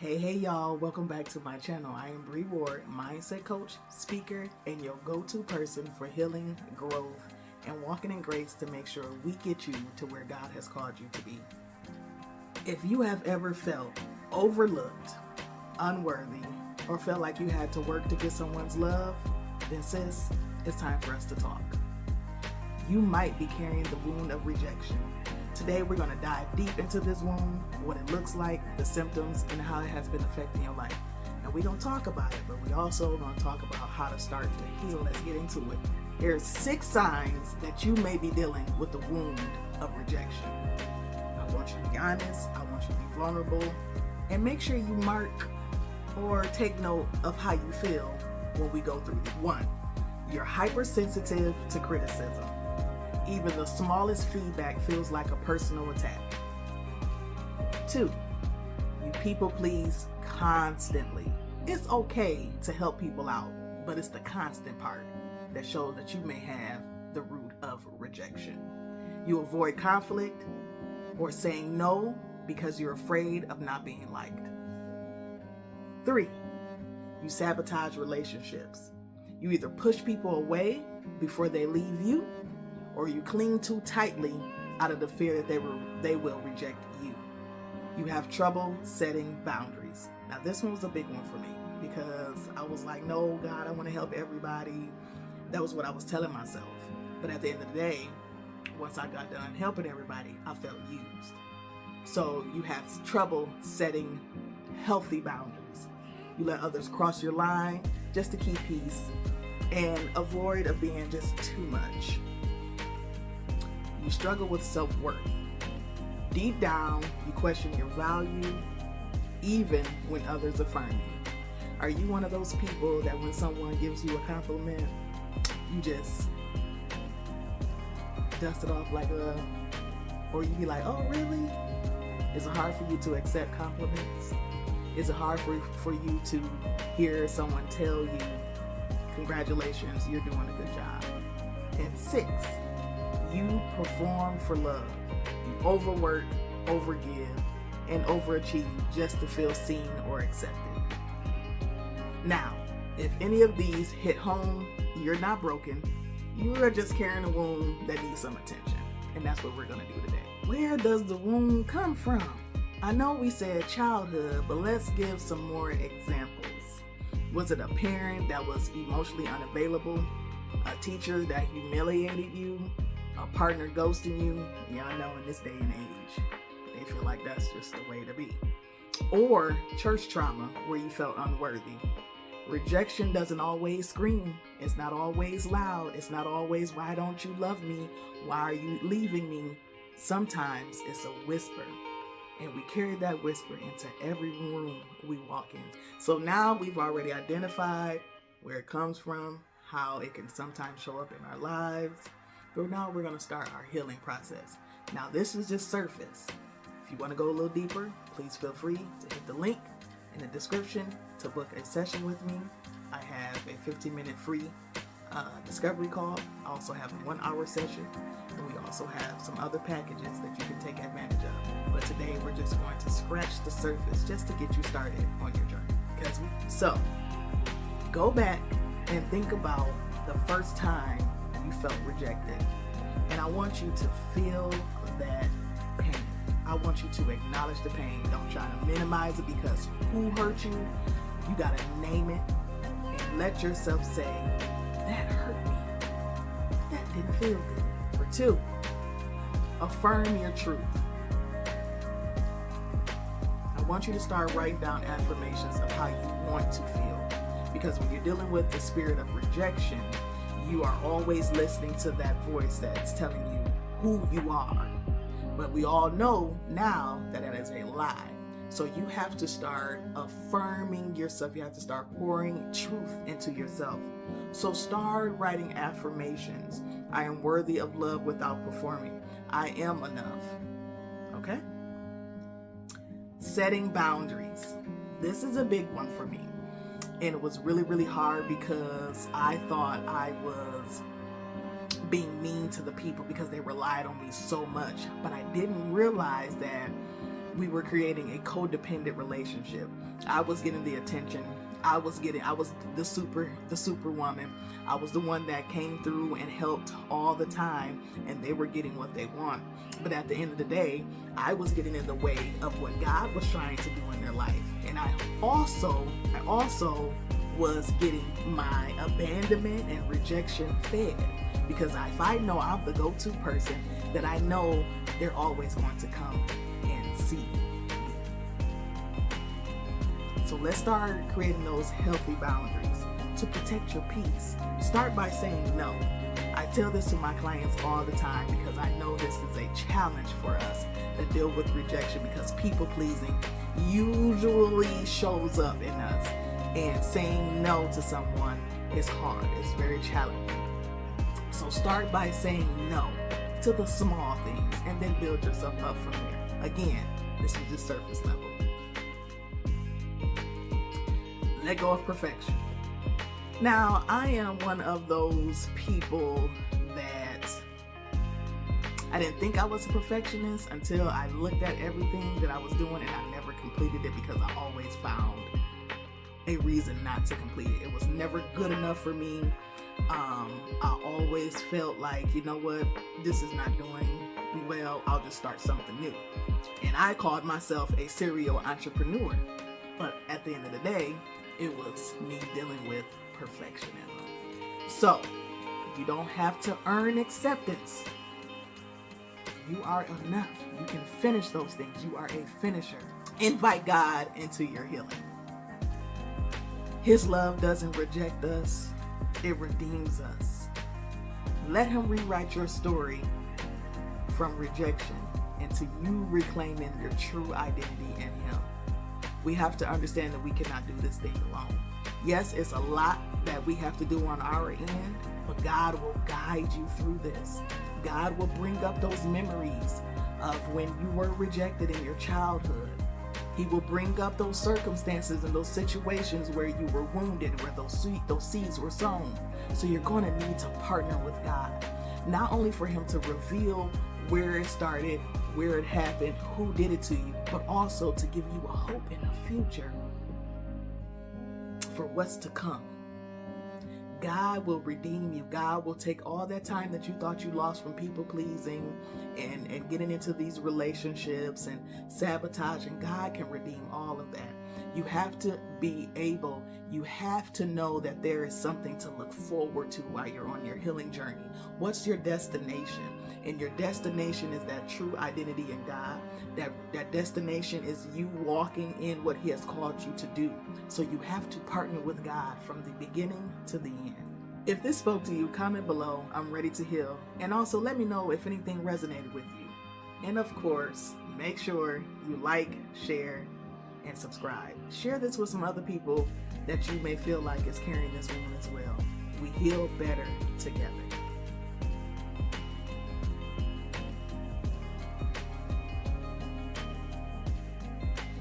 Hey y'all, welcome back to my channel. I am Bree Ward, mindset coach, speaker, and your go-to person for healing, growth, and walking in grace to make sure we get you to where God has called you to be. If you have ever felt overlooked, unworthy, or felt like you had to work to get someone's love, then sis, it's time for us to talk. You might be carrying the wound of rejection. Today we're going to dive deep into this wound, what it looks like, the symptoms, and how it has been affecting your life. And we don't talk about it, but we also going to talk about how to start to heal. Let's get into it. Here's 6 signs that you may be dealing with the wound of rejection. I want you to be honest, I want you to be vulnerable, and make sure you mark or take note of how you feel when we go through this. 1, you're hypersensitive to criticism. Even the smallest feedback feels like a personal attack. 2, you people please constantly. It's okay to help people out, but it's the constant part that shows that you may have the root of rejection. You avoid conflict or saying no because you're afraid of not being liked. 3, you sabotage relationships. You either push people away before they leave you, or you cling too tightly out of the fear that they will reject you. You have trouble setting boundaries. Now this one was a big one for me because I was like, no, God, I want to help everybody. That was what I was telling myself. But at the end of the day, once I got done helping everybody, I felt used. So you have trouble setting healthy boundaries. You let others cross your line just to keep peace and avoid of being just too much. You struggle with self-worth. Deep down, you question your value, even when others affirm you. Are you one of those people that when someone gives you a compliment, you just dust it off like or you be like, oh really? Is it hard for you to accept compliments? Is it hard for you to hear someone tell you, congratulations, you're doing a good job? And 6, you perform for love. You overwork, overgive, and overachieve just to feel seen or accepted. Now, if any of these hit home, you're not broken. You are just carrying a wound that needs some attention. And that's what we're going to do today. Where does the wound come from? I know we said childhood, but let's give some more examples. Was it a parent that was emotionally unavailable? A teacher that humiliated you? A partner ghosting you? Yeah, I know in this day and age, they feel like that's just the way to be. Or church trauma where you felt unworthy. Rejection doesn't always scream. It's not always loud. It's not always, why don't you love me? Why are you leaving me? Sometimes it's a whisper. And we carry that whisper into every room we walk in. So now we've already identified where it comes from, how it can sometimes show up in our lives. But now we're going to start our healing process. Now this is just surface. If you want to go a little deeper, please feel free to hit the link in the description to book a session with me. I have a 15-minute free discovery call. I also have a 1-hour session. And we also have some other packages that you can take advantage of. But today we're just going to scratch the surface just to get you started on your journey. So go back and think about the first time you felt rejected. And I want you to feel that pain. I want you to acknowledge the pain. Don't try to minimize it because who hurt you? You gotta name it and let yourself say, that hurt me. That didn't feel good. For 2, affirm your truth. I want you to start writing down affirmations of how you want to feel. Because when you're dealing with the spirit of rejection, you are always listening to that voice that's telling you who you are. But we all know now that it is a lie. So you have to start affirming yourself. You have to start pouring truth into yourself. So start writing affirmations. I am worthy of love without performing. I am enough. Okay? Setting boundaries. This is a big one for me. And it was really, really hard because I thought I was being mean to the people because they relied on me so much. But I didn't realize that we were creating a codependent relationship. I was getting the attention. I was the superwoman. I was the one that came through and helped all the time, and they were getting what they want. But at the end of the day, I was getting in the way of what God was trying to do in their life. And I also was getting my abandonment and rejection fed. Because if I know I'm the go-to person, then I know they're always going to come and see me. So let's start creating those healthy boundaries to protect your peace. Start by saying no. I tell this to my clients all the time because I know this is a challenge for us that deal with rejection, because people pleasing usually shows up in us, and saying no to someone is hard. It's very challenging. So start by saying no to the small things and then build yourself up from there. Again, this is just surface level. Let go of perfection. Now, I am one of those people that I didn't think I was a perfectionist until I looked at everything that I was doing, and I never completed it because I always found a reason not to complete it. It was never good enough for me. I always felt like, you know what, this is not doing well, I'll just start something new. And I called myself a serial entrepreneur. But at the end of the day, it was me dealing with perfectionism. So, you don't have to earn acceptance. You are enough. You can finish those things. You are a finisher. Invite God into your healing. His love doesn't reject us. It redeems us. Let him rewrite your story from rejection into you reclaiming your true identity in him. We have to understand that we cannot do this thing alone. Yes, it's a lot that we have to do on our end, but God will guide you through this. God will bring up those memories of when you were rejected in your childhood. He will bring up those circumstances and those situations where you were wounded, where those seeds were sown. So you're going to need to partner with God, not only for him to reveal where it started, where it happened, who did it to you, but also to give you a hope in the future for what's to come. God will redeem you. God will take all that time that you thought you lost from people pleasing and getting into these relationships and sabotaging. God can redeem all of that. You have to be able, you have to know that there is something to look forward to while you're on your healing journey. What's your destination? And your destination is that true identity in God. That destination is you walking in what he has called you to do. So you have to partner with God from the beginning to the end. If this spoke to you, comment below. I'm ready to heal. And also let me know if anything resonated with you. And of course, make sure you like, share, and subscribe. Share this with some other people that you may feel like is carrying this wound as well. We heal better together.